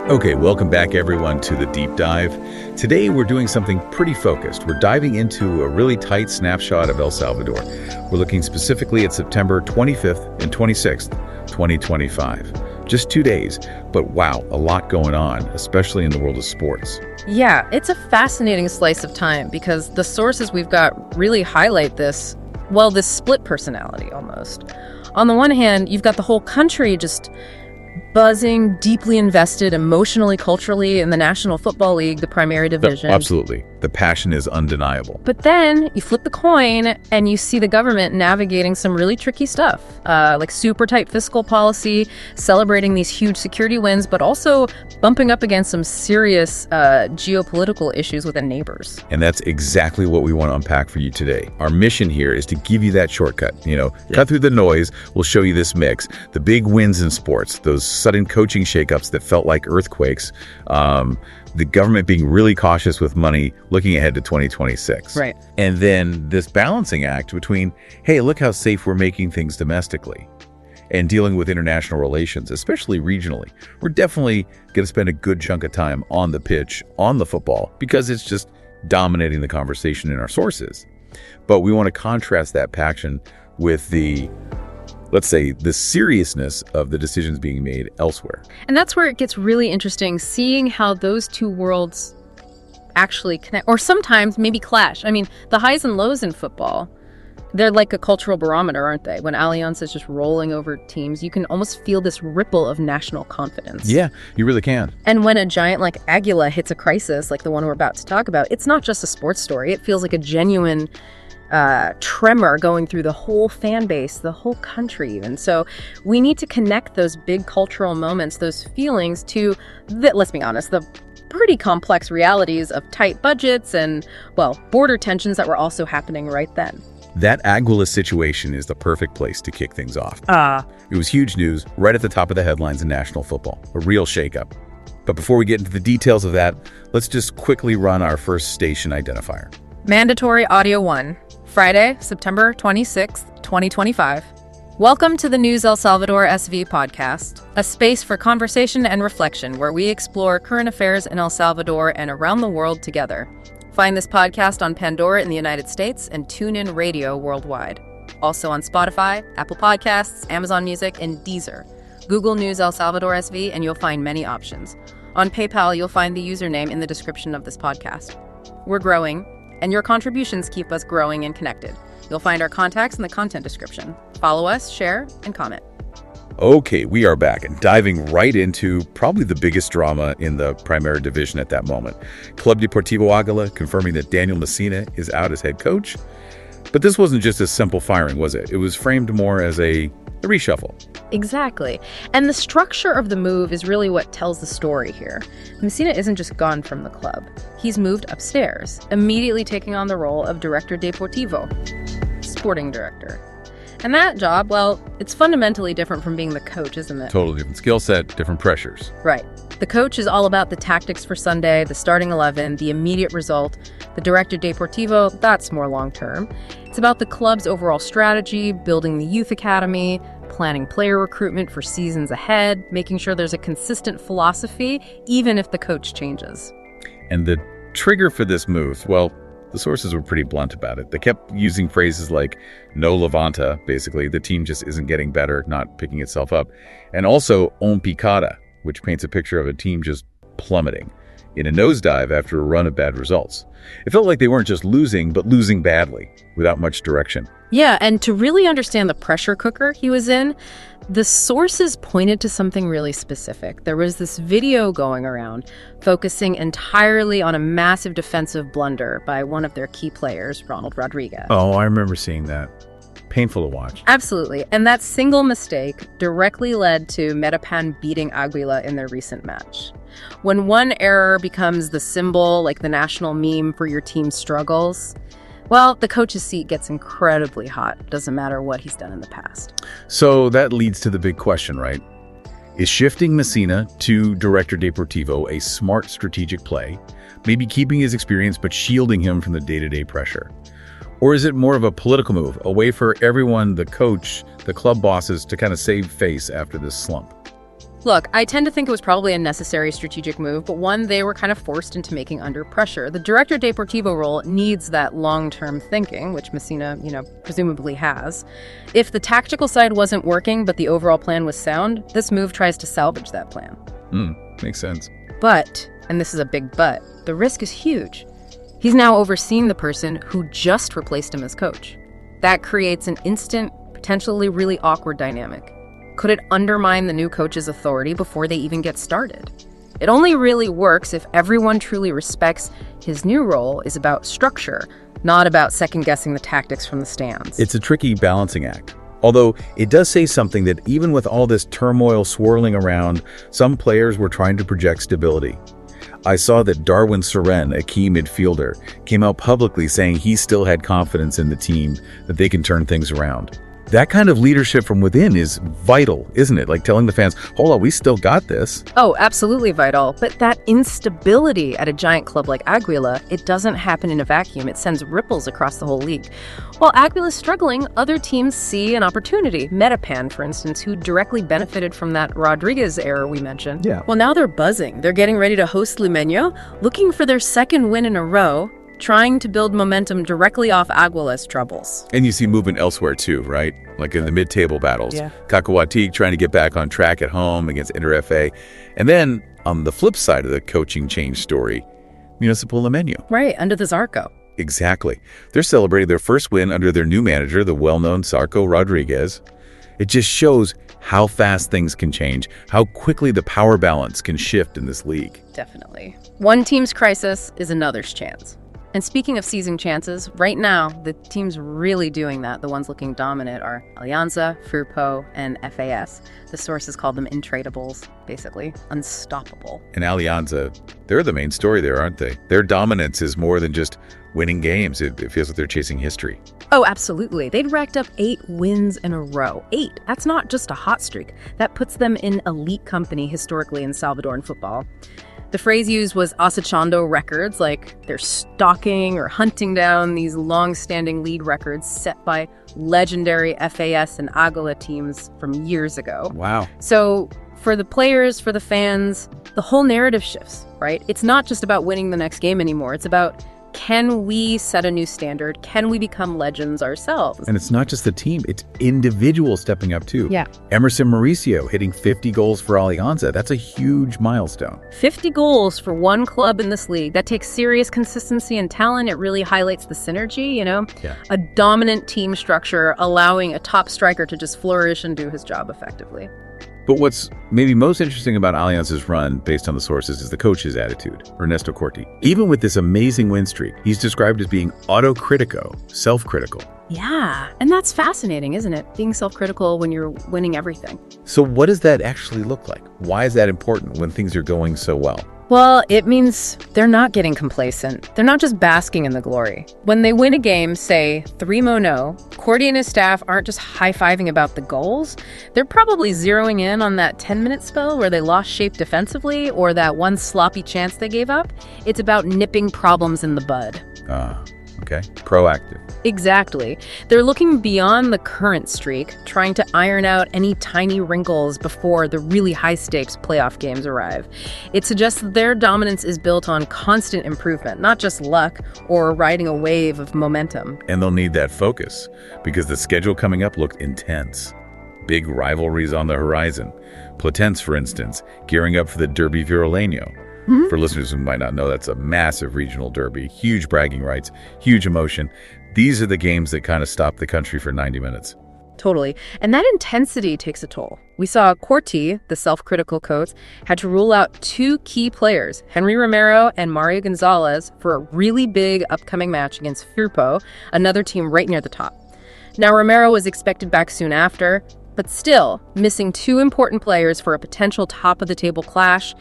Okay, welcome back everyone to the Deep Dive. Today we're doing something pretty focused. We're diving into a really tight snapshot of El Salvador. We're looking specifically at September 25th and 26th, 2025. Just 2 days, but wow, a lot going on, especially in the world of sports. Yeah, it's a fascinating slice of time because the sources we've got really highlight this split personality almost. On the one hand, you've got the whole country just buzzing, deeply invested emotionally, culturally in the National Football League, the Primary Division. Absolutely. The passion is undeniable. But then you flip the coin and you see the government navigating some really tricky stuff, like super tight fiscal policy, celebrating these huge security wins, but also bumping up against some serious geopolitical issues with the neighbors. And that's exactly what we want to unpack for you today. Our mission here is to give you that shortcut. Cut through the noise. We'll show you this mix. The big wins in sports, those sudden coaching shakeups that felt like earthquakes, the government being really cautious with money looking ahead to 2026. Right. And then this balancing act between, hey, look how safe we're making things domestically and dealing with international relations, especially regionally. We're definitely going to spend a good chunk of time on the pitch, on the football, because it's just dominating the conversation in our sources. But we want to contrast that passion with the, let's say, the seriousness of the decisions being made elsewhere. And that's where it gets really interesting, seeing how those two worlds actually connect, or sometimes maybe clash. I mean, the highs and lows in football, they're like a cultural barometer, aren't they? When Allianz is just rolling over teams, you can almost feel this ripple of national confidence. Yeah, you really can. And when a giant like Águila hits a crisis, like the one we're about to talk about, it's not just a sports story. It feels like a genuine tremor going through the whole fan base, the whole country even. So we need to connect those big cultural moments, those feelings to, let's be honest, the pretty complex realities of tight budgets and, border tensions that were also happening right then. That Águila situation is the perfect place to kick things off. It was huge news right at the top of the headlines in national football, a real shakeup. But before we get into the details of that, let's just quickly run our first station identifier. Mandatory Audio 1. Friday, September 26th, 2025. Welcome to the News El Salvador SV podcast, a space for conversation and reflection where we explore current affairs in El Salvador and around the world together. Find this podcast on Pandora in the United States and TuneIn Radio worldwide. Also on Spotify, Apple Podcasts, Amazon Music, and Deezer. Google News El Salvador SV and you'll find many options. On PayPal, you'll find the username in the description of this podcast. We're growing, and your contributions keep us growing and connected. You'll find our contacts in the content description. Follow us, share, and comment. Okay, we are back and diving right into probably the biggest drama in the Primera Division at that moment. Club Deportivo Águila confirming that Daniel Messina is out as head coach. But this wasn't just a simple firing, was it? It was framed more as a reshuffle. Exactly. And the structure of the move is really what tells the story here. Messina isn't just gone from the club. He's moved upstairs, immediately taking on the role of Director Deportivo, sporting director. And that job, it's fundamentally different from being the coach, isn't it? Totally different skill set, different pressures. Right. The coach is all about the tactics for Sunday, the starting 11, the immediate result. The Director Deportivo, that's more long-term. It's about the club's overall strategy, building the youth academy, planning player recruitment for seasons ahead, making sure there's a consistent philosophy, even if the coach changes. And the trigger for this move, the sources were pretty blunt about it. They kept using phrases like no levanta, basically, the team just isn't getting better, not picking itself up, and also en picada, which paints a picture of a team just plummeting in a nosedive after a run of bad results. It felt like they weren't just losing, but losing badly, without much direction. Yeah, and to really understand the pressure cooker he was in, the sources pointed to something really specific. There was this video going around focusing entirely on a massive defensive blunder by one of their key players, Ronald Rodriguez. Oh, I remember seeing that. Painful to watch. Absolutely. And that single mistake directly led to Metapan beating Águila in their recent match. When one error becomes the symbol, like the national meme for your team's struggles, the coach's seat gets incredibly hot. Doesn't matter what he's done in the past. So that leads to the big question, right? Is shifting Messina to Director Deportivo a smart strategic play, maybe keeping his experience but shielding him from the day-to-day pressure? Or is it more of a political move, a way for everyone, the coach, the club bosses, to kind of save face after this slump? Look, I tend to think it was probably a necessary strategic move, but one they were kind of forced into making under pressure. The Director Deportivo role needs that long-term thinking, which Messina, presumably has. If the tactical side wasn't working, but the overall plan was sound, this move tries to salvage that plan. Makes sense. But, and this is a big but, the risk is huge. He's now overseeing the person who just replaced him as coach. That creates an instant, potentially really awkward dynamic. Could it undermine the new coach's authority before they even get started? It only really works if everyone truly respects his new role is about structure, not about second-guessing the tactics from the stands. It's a tricky balancing act. Although it does say something that even with all this turmoil swirling around, some players were trying to project stability. I saw that Darwin Soren, a key midfielder, came out publicly saying he still had confidence in the team, that they can turn things around. That kind of leadership from within is vital, isn't it? Like telling the fans, hold on, we still got this. Oh, absolutely vital. But that instability at a giant club like Águila, it doesn't happen in a vacuum. It sends ripples across the whole league. While Águila's struggling, other teams see an opportunity. Metapan, for instance, who directly benefited from that Rodriguez error we mentioned. Yeah. Well, now they're buzzing. They're getting ready to host Limeño, looking for their second win in a row, trying to build momentum directly off Águila's troubles. And you see movement elsewhere too, right? Like in the mid-table battles. Yeah. Cacahuatic trying to get back on track at home against Inter FA. And then on the flip side of the coaching change story, Municipal Limeño. Right, under the Zarco. Exactly. They're celebrating their first win under their new manager, the well-known Zarco Rodriguez. It just shows how fast things can change, how quickly the power balance can shift in this league. Definitely. One team's crisis is another's chance. And speaking of seizing chances, right now, the teams really doing that, the ones looking dominant, are Alianza, Firpo, and FAS. The sources call them intradables, basically unstoppable. And Alianza, they're the main story there, aren't they? Their dominance is more than just winning games. It feels like they're chasing history. Oh, absolutely. They'd racked up 8 wins in a row. 8. That's not just a hot streak. That puts them in elite company historically in Salvadoran football. The phrase used was acechando records, like they're stalking or hunting down these long-standing league records set by legendary FAS and Águila teams from years ago. Wow. So for the players, for the fans, the whole narrative shifts, right? It's not just about winning the next game anymore. It's about, can we set a new standard? Can we become legends ourselves? And it's not just the team, it's individuals stepping up too. Yeah. Emerson Mauricio hitting 50 goals for Alianza. That's a huge milestone. 50 goals for one club in this league. That takes serious consistency and talent. It really highlights the synergy, Yeah. A dominant team structure allowing a top striker to just flourish and do his job effectively. But what's maybe most interesting about Alianza's run, based on the sources, is the coach's attitude, Ernesto Corti. Even with this amazing win streak, he's described as being autocritico, self-critical. Yeah, and that's fascinating, isn't it? Being self-critical when you're winning everything. So what does that actually look like? Why is that important when things are going so well? Well, it means they're not getting complacent. They're not just basking in the glory. When they win a game, say 3-0, Cordy and his staff aren't just high-fiving about the goals. They're probably zeroing in on that 10-minute spell where they lost shape defensively or that one sloppy chance they gave up. It's about nipping problems in the bud. Okay. Proactive. Exactly. They're looking beyond the current streak, trying to iron out any tiny wrinkles before the really high-stakes playoff games arrive. It suggests that their dominance is built on constant improvement, not just luck or riding a wave of momentum. And they'll need that focus because the schedule coming up looked intense. Big rivalries on the horizon. Platense, for instance, gearing up for the Derby Viroleño. For listeners who might not know, that's a massive regional derby, huge bragging rights, huge emotion. These are the games that kind of stop the country for 90 minutes. Totally. And that intensity takes a toll. We saw Corti, the self-critical coach, had to rule out 2 key players, Henry Romero and Mario Gonzalez, for a really big upcoming match against Firpo, another team right near the top. Now, Romero was expected back soon after, but still, missing 2 important players for a potential top-of-the-table clash,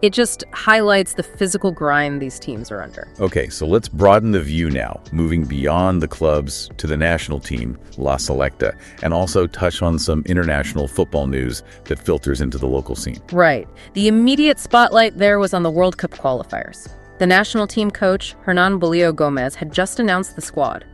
it just highlights the physical grind these teams are under. Okay, so let's broaden the view now, moving beyond the clubs to the national team, La Selecta, and also touch on some international football news that filters into the local scene. Right. The immediate spotlight there was on the World Cup qualifiers. The national team coach, Hernan Bolillo Gomez, had just announced the squad.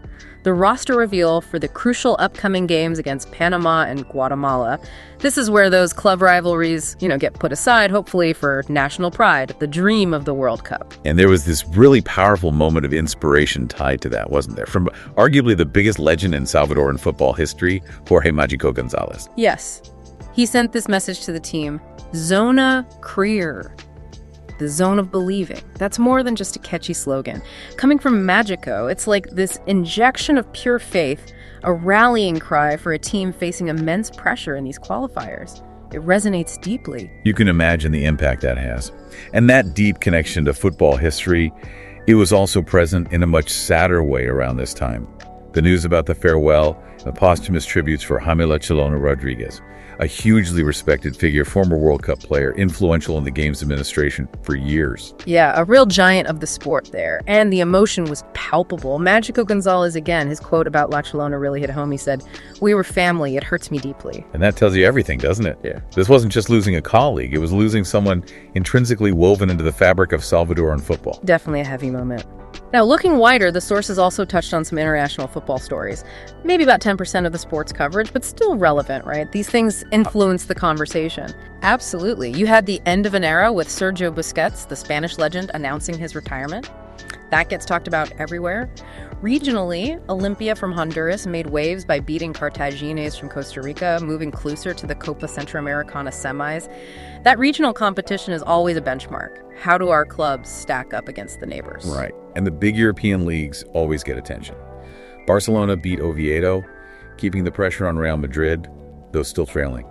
the roster reveal for the crucial upcoming games against Panama and Guatemala. This is where those club rivalries, get put aside, hopefully, for national pride, the dream of the World Cup. And there was this really powerful moment of inspiration tied to that, wasn't there? From arguably the biggest legend in Salvadoran football history, Jorge Magico Gonzalez. Yes. He sent this message to the team: Zona Creer, the zone of believing. That's more than just a catchy slogan. Coming from Magico, it's like this injection of pure faith, a rallying cry for a team facing immense pressure in these qualifiers. It resonates deeply. You can imagine the impact that has. And that deep connection to football history, it was also present in a much sadder way around this time. The news about the farewell and the posthumous tributes for Jamila Chelona Rodriguez, a hugely respected figure, former World Cup player, influential in the game's administration for years. Yeah, a real giant of the sport there. And the emotion was palpable. Magico Gonzalez, again, his quote about La Chelona really hit home. He said, "We were family. It hurts me deeply." And that tells you everything, doesn't it? Yeah. This wasn't just losing a colleague. It was losing someone intrinsically woven into the fabric of Salvadoran football. Definitely a heavy moment. Now, looking wider, the sources also touched on some international football stories. Maybe about 10% of the sports coverage, but still relevant, right? These things influence the conversation. Absolutely. You had the end of an era with Sergio Busquets, the Spanish legend, announcing his retirement. That gets talked about everywhere. Regionally, Olimpia from Honduras made waves by beating Cartagines from Costa Rica, moving closer to the Copa Centroamericana semis. That regional competition is always a benchmark. How do our clubs stack up against the neighbors? Right. And the big European leagues always get attention. Barcelona beat Oviedo, keeping the pressure on Real Madrid, though still trailing.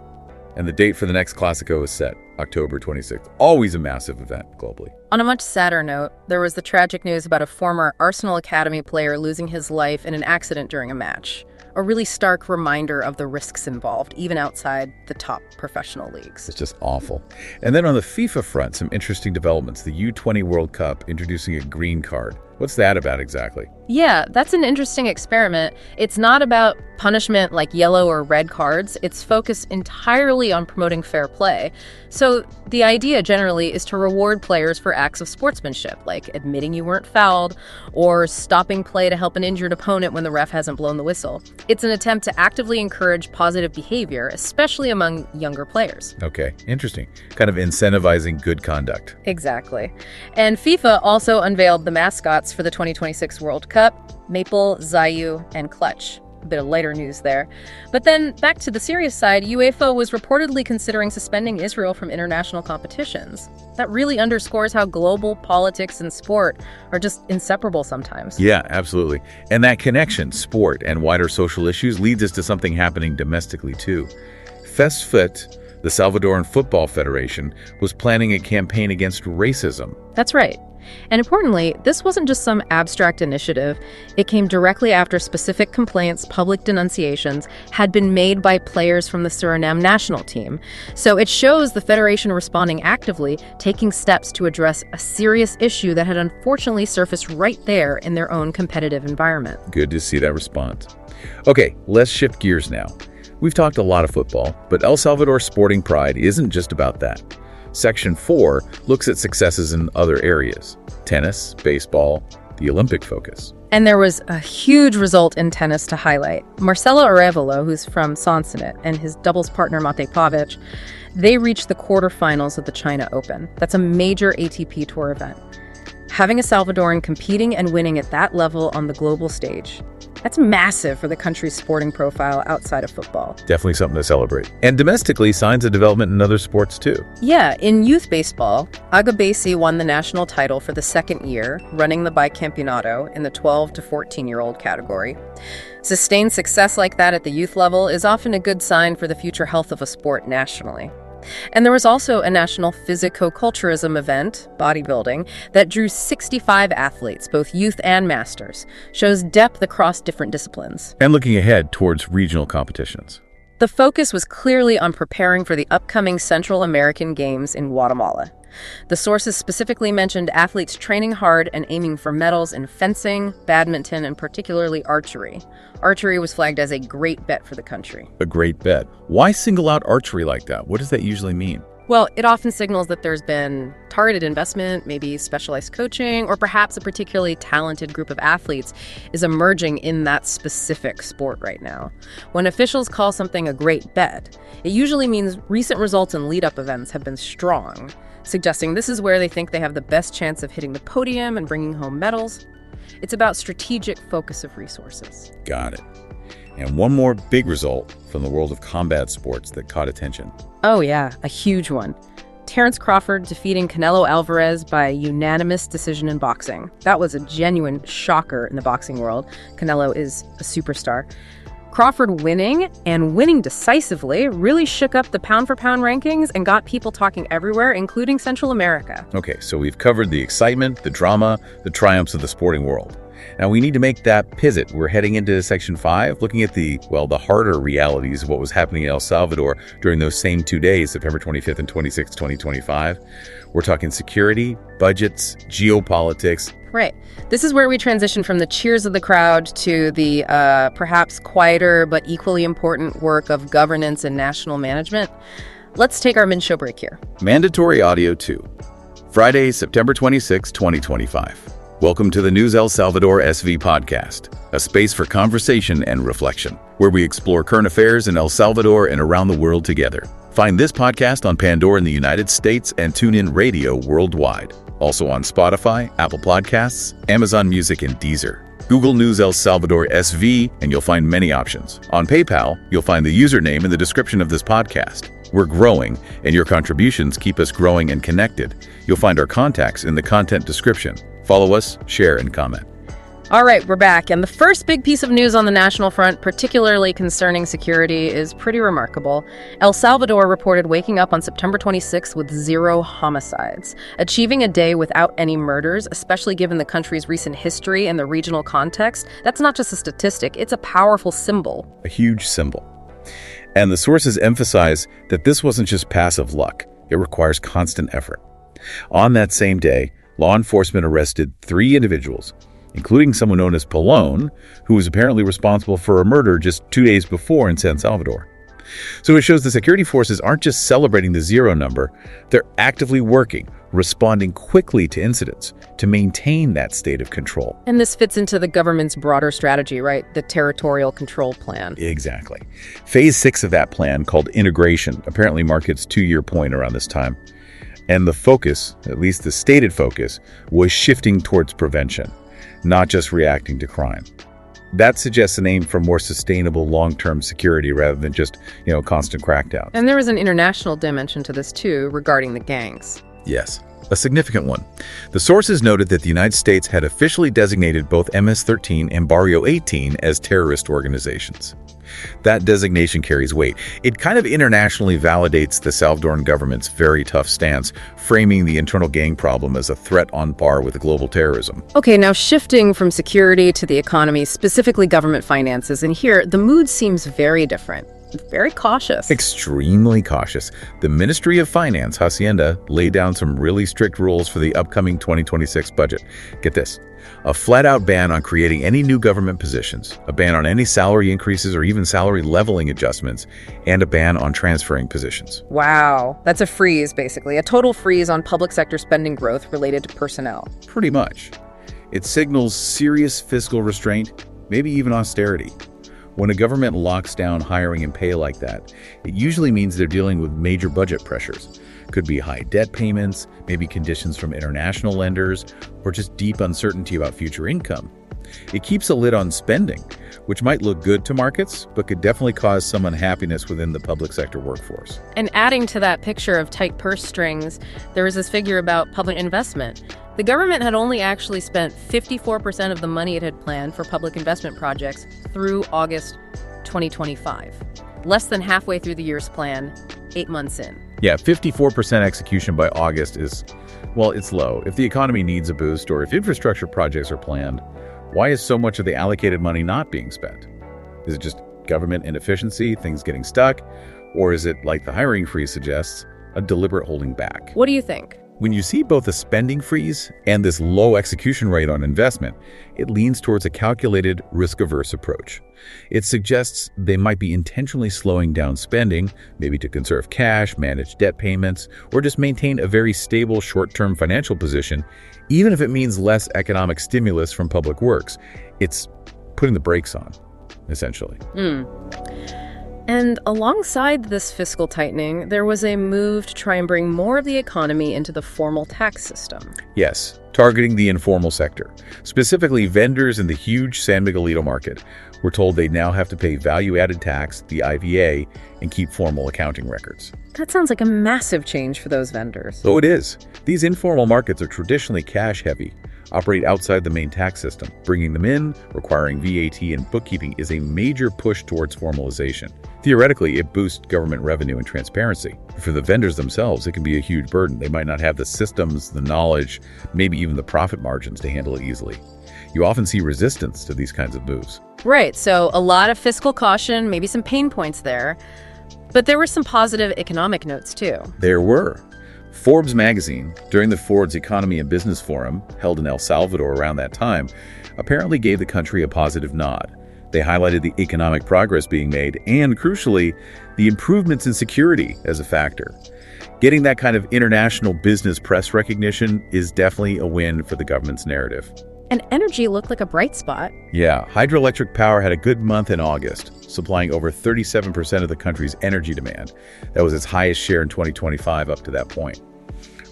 And the date for the next Clásico is set, October 26th. Always a massive event globally. On a much sadder note, there was the tragic news about a former Arsenal Academy player losing his life in an accident during a match. A really stark reminder of the risks involved, even outside the top professional leagues. It's just awful. And then on the FIFA front, some interesting developments. The U20 World Cup introducing a green card. What's that about exactly? Yeah, that's an interesting experiment. It's not about punishment like yellow or red cards. It's focused entirely on promoting fair play. So the idea generally is to reward players for acts of sportsmanship, like admitting you weren't fouled or stopping play to help an injured opponent when the ref hasn't blown the whistle. It's an attempt to actively encourage positive behavior, especially among younger players. Okay, interesting. Kind of incentivizing good conduct. Exactly. And FIFA also unveiled the mascots for the 2026 World Cup: Maple, Zayu, and Clutch. A bit of lighter news there. But then back to the serious side, UEFA was reportedly considering suspending Israel from international competitions. That really underscores how global politics and sport are just inseparable sometimes. Yeah, absolutely. And that connection, sport and wider social issues, leads us to something happening domestically too. FESFUT, the Salvadoran Football Federation, was planning a campaign against racism. That's right. And importantly, this wasn't just some abstract initiative. It came directly after specific complaints, public denunciations, had been made by players from the Suriname national team. So it shows the Federation responding actively, taking steps to address a serious issue that had unfortunately surfaced right there in their own competitive environment. Good to see that response. Okay, let's shift gears now. We've talked a lot of football, but El Salvador's sporting pride isn't just about that. Section 4 looks at successes in other areas: tennis, baseball, the Olympic focus. And there was a huge result in tennis to highlight. Marcelo Arevalo, who's from Sonsonate, and his doubles partner Mate Pavic, they reached the quarterfinals of the China Open. That's a major ATP Tour event. Having a Salvadoran competing and winning at that level on the global stage, that's massive for the country's sporting profile outside of football. Definitely something to celebrate. And domestically, signs of development in other sports too. Yeah, in youth baseball, Agabesi won the national title for the second year, running the Bicampeonato in the 12 to 14-year-old category. Sustained success like that at the youth level is often a good sign for the future health of a sport nationally. And there was also a national physico-culturism event, bodybuilding, that drew 65 athletes, both youth and masters. Shows depth across different disciplines. And looking ahead towards regional competitions. The focus was clearly on preparing for the upcoming Central American Games in Guatemala. The sources specifically mentioned athletes training hard and aiming for medals in fencing, badminton, and particularly archery. Archery was flagged as a great bet for the country. A great bet. Why single out archery like that? What does that usually mean? Well, it often signals that there's been targeted investment, maybe specialized coaching, or perhaps a particularly talented group of athletes is emerging in that specific sport right now. When officials call something a great bet, it usually means recent results in lead-up events have been strong, suggesting this is where they think they have the best chance of hitting the podium and bringing home medals. It's about strategic focus of resources. Got it. And one more big result from the world of combat sports that caught attention. Oh yeah, a huge one. Terrence Crawford defeating Canelo Alvarez by unanimous decision in boxing. That was a genuine shocker in the boxing world. Canelo is a superstar. Crawford winning, and winning decisively, really shook up the pound-for-pound rankings and got people talking everywhere, including Central America. Okay, so we've covered the excitement, the drama, the triumphs of the sporting world. Now we need to make that pivot. We're heading into Section 5, looking at the harder realities of what was happening in El Salvador during those same 2 days, September 25th and 26th, 2025. We're talking security, budgets, geopolitics. Right. This is where we transition from the cheers of the crowd to the perhaps quieter but equally important work of governance and national management. Let's take our mid-show break here. Mandatory Audio 2. Friday, September 26, 2025. Welcome to the News El Salvador SV podcast, a space for conversation and reflection, where we explore current affairs in El Salvador and around the world together. Find this podcast on Pandora in the United States and TuneIn Radio worldwide. Also on Spotify, Apple Podcasts, Amazon Music, and Deezer. Google News El Salvador SV, and you'll find many options. On PayPal, you'll find the username in the description of this podcast. We're growing, and your contributions keep us growing and connected. You'll find our contacts in the content description. Follow us, share, and comment. All right, we're back. And the first big piece of news on the national front, particularly concerning security, is pretty remarkable. El Salvador reported waking up on September 26th with 0 homicides, achieving a day without any murders, especially given the country's recent history and the regional context. That's not just a statistic, it's a powerful symbol. A huge symbol. And the sources emphasize that this wasn't just passive luck. It requires constant effort. On that same day, law enforcement arrested 3 individuals, including someone known as Pelon, who was apparently responsible for a murder just 2 days before in San Salvador. So it shows the security forces aren't just celebrating the 0 number, they're actively working, responding quickly to incidents to maintain that state of control. And this fits into the government's broader strategy, right? The territorial control plan. Exactly. Phase 6 of that plan, called integration, apparently marked its 2-year point around this time. And the focus, at least the stated focus, was shifting towards prevention, not just reacting to crime. That suggests an aim for more sustainable long-term security rather than just, constant crackdowns. And there was an international dimension to this too, regarding the gangs. Yes, a significant one. The sources noted that the United States had officially designated both MS-13 and Barrio 18 as terrorist organizations. That designation carries weight. It kind of internationally validates the Salvadoran government's very tough stance, framing the internal gang problem as a threat on par with global terrorism. Okay, now shifting from security to the economy, specifically government finances, and here the mood seems very different. Very cautious. Extremely cautious. The Ministry of Finance, Hacienda, laid down some really strict rules for the upcoming 2026 budget. Get this. A flat-out ban on creating any new government positions, a ban on any salary increases or even salary leveling adjustments, and a ban on transferring positions. Wow. That's a freeze, basically. A total freeze on public sector spending growth related to personnel. Pretty much. It signals serious fiscal restraint, maybe even austerity. When a government locks down hiring and pay like that, it usually means they're dealing with major budget pressures. Could be high debt payments, maybe conditions from international lenders, or just deep uncertainty about future income. It keeps a lid on spending, which might look good to markets, but could definitely cause some unhappiness within the public sector workforce. And adding to that picture of tight purse strings, there was this figure about public investment. The government had only actually spent 54% of the money it had planned for public investment projects through August 2025. Less than halfway through the year's plan, 8 months in. Yeah, 54% execution by August is, it's low. If the economy needs a boost or if infrastructure projects are planned, why is so much of the allocated money not being spent? Is it just government inefficiency, things getting stuck? Or is it, like the hiring freeze suggests, a deliberate holding back? What do you think? When you see both a spending freeze and this low execution rate on investment, it leans towards a calculated, risk-averse approach. It suggests they might be intentionally slowing down spending, maybe to conserve cash, manage debt payments, or just maintain a very stable short-term financial position, even if it means less economic stimulus from public works. It's putting the brakes on, essentially. And alongside this fiscal tightening, there was a move to try and bring more of the economy into the formal tax system. Yes, targeting the informal sector. Specifically, vendors in the huge San Miguelito market were told they now have to pay value-added tax, the IVA, and keep formal accounting records. That sounds like a massive change for those vendors. So it is. These informal markets are traditionally cash-heavy, operate outside the main tax system. Bringing them in, requiring VAT and bookkeeping is a major push towards formalization. Theoretically, it boosts government revenue and transparency. For the vendors themselves, it can be a huge burden. They might not have the systems, the knowledge, maybe even the profit margins to handle it easily. You often see resistance to these kinds of moves. Right, so a lot of fiscal caution, maybe some pain points there. But there were some positive economic notes, too. There were. Forbes magazine, during the Ford's Economy and Business Forum, held in El Salvador around that time, apparently gave the country a positive nod. They highlighted the economic progress being made and, crucially, the improvements in security as a factor. Getting that kind of international business press recognition is definitely a win for the government's narrative. And energy looked like a bright spot. Yeah, hydroelectric power had a good month in August, supplying over 37% of the country's energy demand. That was its highest share in 2025 up to that point.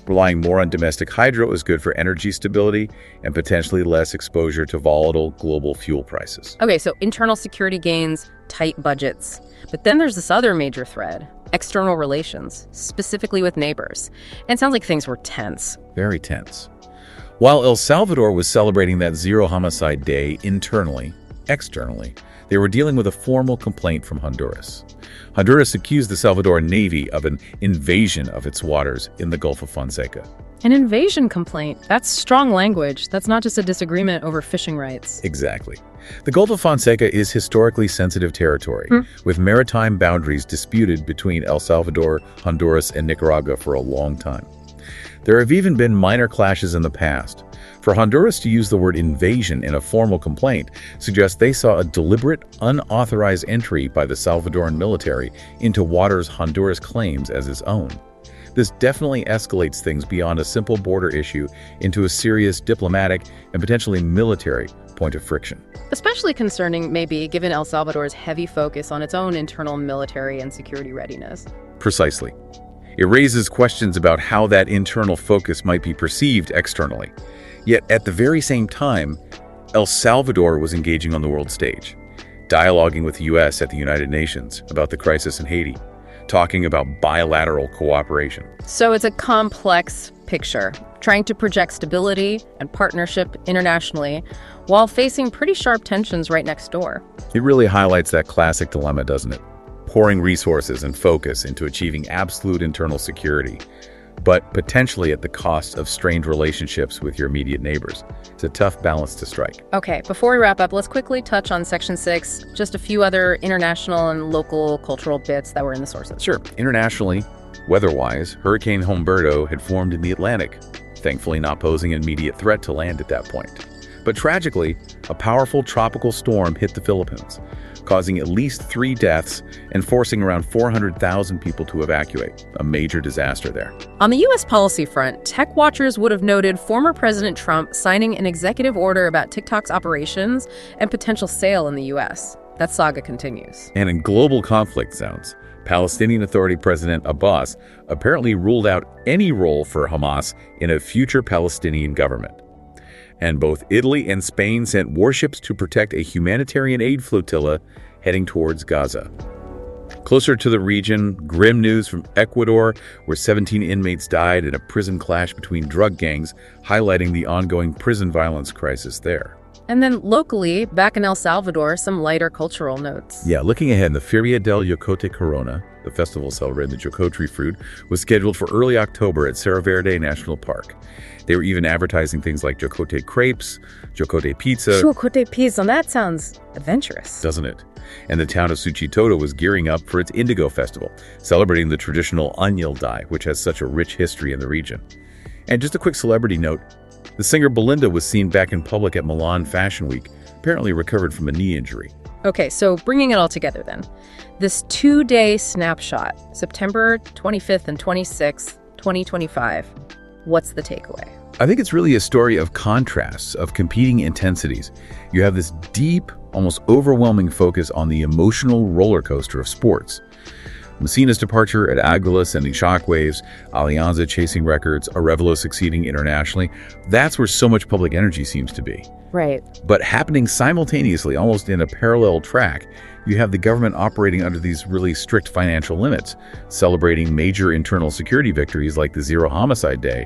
Relying more on domestic hydro is good for energy stability and potentially less exposure to volatile global fuel prices. Okay, so internal security gains, tight budgets. But then there's this other major thread, external relations, specifically with neighbors. And it sounds like things were tense. Very tense. While El Salvador was celebrating that Zero Homicide Day internally, externally, they were dealing with a formal complaint from Honduras. Honduras accused the Salvadoran Navy of an invasion of its waters in the Gulf of Fonseca. An invasion complaint. That's strong language. That's not just a disagreement over fishing rights. Exactly. The Gulf of Fonseca is historically sensitive territory, with maritime boundaries disputed between El Salvador, Honduras, and Nicaragua for a long time. There have even been minor clashes in the past. For Honduras to use the word invasion in a formal complaint suggests they saw a deliberate, unauthorized entry by the Salvadoran military into waters Honduras claims as its own. This definitely escalates things beyond a simple border issue into a serious diplomatic and potentially military point of friction. Especially concerning, maybe, given El Salvador's heavy focus on its own internal military and security readiness. Precisely. It raises questions about how that internal focus might be perceived externally. Yet at the very same time, El Salvador was engaging on the world stage, dialoguing with the U.S. at the United Nations about the crisis in Haiti, talking about bilateral cooperation. So it's a complex picture, trying to project stability and partnership internationally while facing pretty sharp tensions right next door. It really highlights that classic dilemma, doesn't it? Pouring resources and focus into achieving absolute internal security, but potentially at the cost of strained relationships with your immediate neighbors. It's a tough balance to strike. Okay, before we wrap up, let's quickly touch on Section 6, just a few other international and local cultural bits that were in the sources. Sure. Internationally, weather-wise, Hurricane Humberto had formed in the Atlantic, thankfully not posing an immediate threat to land at that point. But tragically, a powerful tropical storm hit the Philippines, causing at least 3 deaths and forcing around 400,000 people to evacuate. A major disaster there. On the U.S. policy front, tech watchers would have noted former President Trump signing an executive order about TikTok's operations and potential sale in the U.S. That saga continues. And in global conflict zones, Palestinian Authority President Abbas apparently ruled out any role for Hamas in a future Palestinian government. And both Italy and Spain sent warships to protect a humanitarian aid flotilla heading towards Gaza. Closer to the region, grim news from Ecuador, where 17 inmates died in a prison clash between drug gangs, highlighting the ongoing prison violence crisis there. And then locally, back in El Salvador, some lighter cultural notes. Yeah, looking ahead, the Feria del Yocote Corona, the festival celebrating the Jocotri fruit, was scheduled for early October at Cerro Verde National Park. They were even advertising things like Jocote crepes, Jocote pizza. Jocote pizza, that sounds adventurous. Doesn't it? And the town of Suchitoto was gearing up for its Indigo Festival, celebrating the traditional añil dye, which has such a rich history in the region. And just a quick celebrity note, the singer Belinda was seen back in public at Milan Fashion Week, apparently recovered from a knee injury. Okay, so bringing it all together then. This 2-day snapshot, September 25th and 26th, 2025. What's the takeaway? I think it's really a story of contrasts, of competing intensities. You have this deep, almost overwhelming focus on the emotional roller coaster of sports. Messina's departure at Águila sending shockwaves, Alianza chasing records, Arevalo succeeding internationally. That's where so much public energy seems to be. Right. But happening simultaneously, almost in a parallel track, you have the government operating under these really strict financial limits, celebrating major internal security victories like the Zero Homicide Day,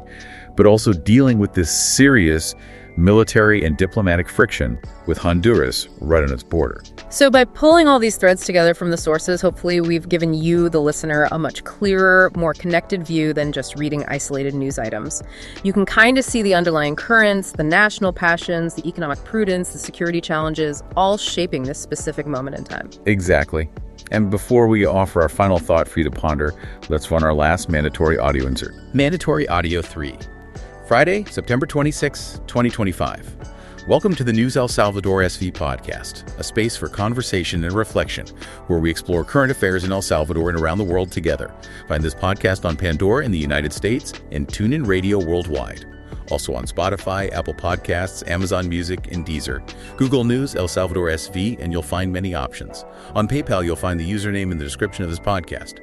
but also dealing with this serious military and diplomatic friction with Honduras right on its border. So by pulling all these threads together from the sources, hopefully we've given you, the listener, a much clearer, more connected view than just reading isolated news items. You can kind of see the underlying currents, the national passions, the economic prudence, the security challenges, all shaping this specific moment in time. Exactly. And before we offer our final thought for you to ponder, let's run our last mandatory audio insert. Mandatory Audio 3. Friday, September 26, 2025. Welcome to the News El Salvador SV podcast, a space for conversation and reflection, where we explore current affairs in El Salvador and around the world together. Find this podcast on Pandora in the United States and TuneIn Radio worldwide. Also on Spotify, Apple Podcasts, Amazon Music, and Deezer. Google News El Salvador SV, and you'll find many options. On PayPal, you'll find the username in the description of this podcast.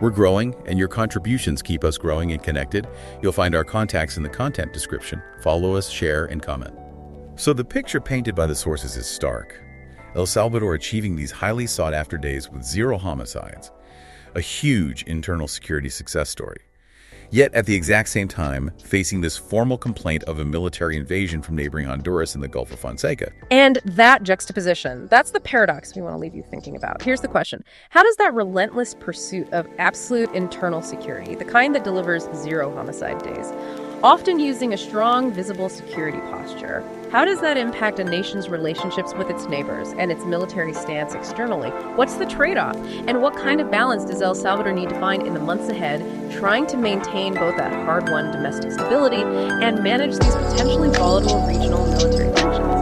We're growing, and your contributions keep us growing and connected. You'll find our contacts in the content description. Follow us, share, and comment. So the picture painted by the sources is stark. El Salvador achieving these highly sought-after days with zero homicides, a huge internal security success story. Yet at the exact same time, facing this formal complaint of a military invasion from neighboring Honduras in the Gulf of Fonseca. And that juxtaposition, that's the paradox we want to leave you thinking about. Here's the question. How does that relentless pursuit of absolute internal security, the kind that delivers zero homicide days, often using a strong, visible security posture, how does that impact a nation's relationships with its neighbors and its military stance externally? What's the trade-off? And what kind of balance does El Salvador need to find in the months ahead, trying to maintain both that hard-won domestic stability and manage these potentially volatile regional military tensions?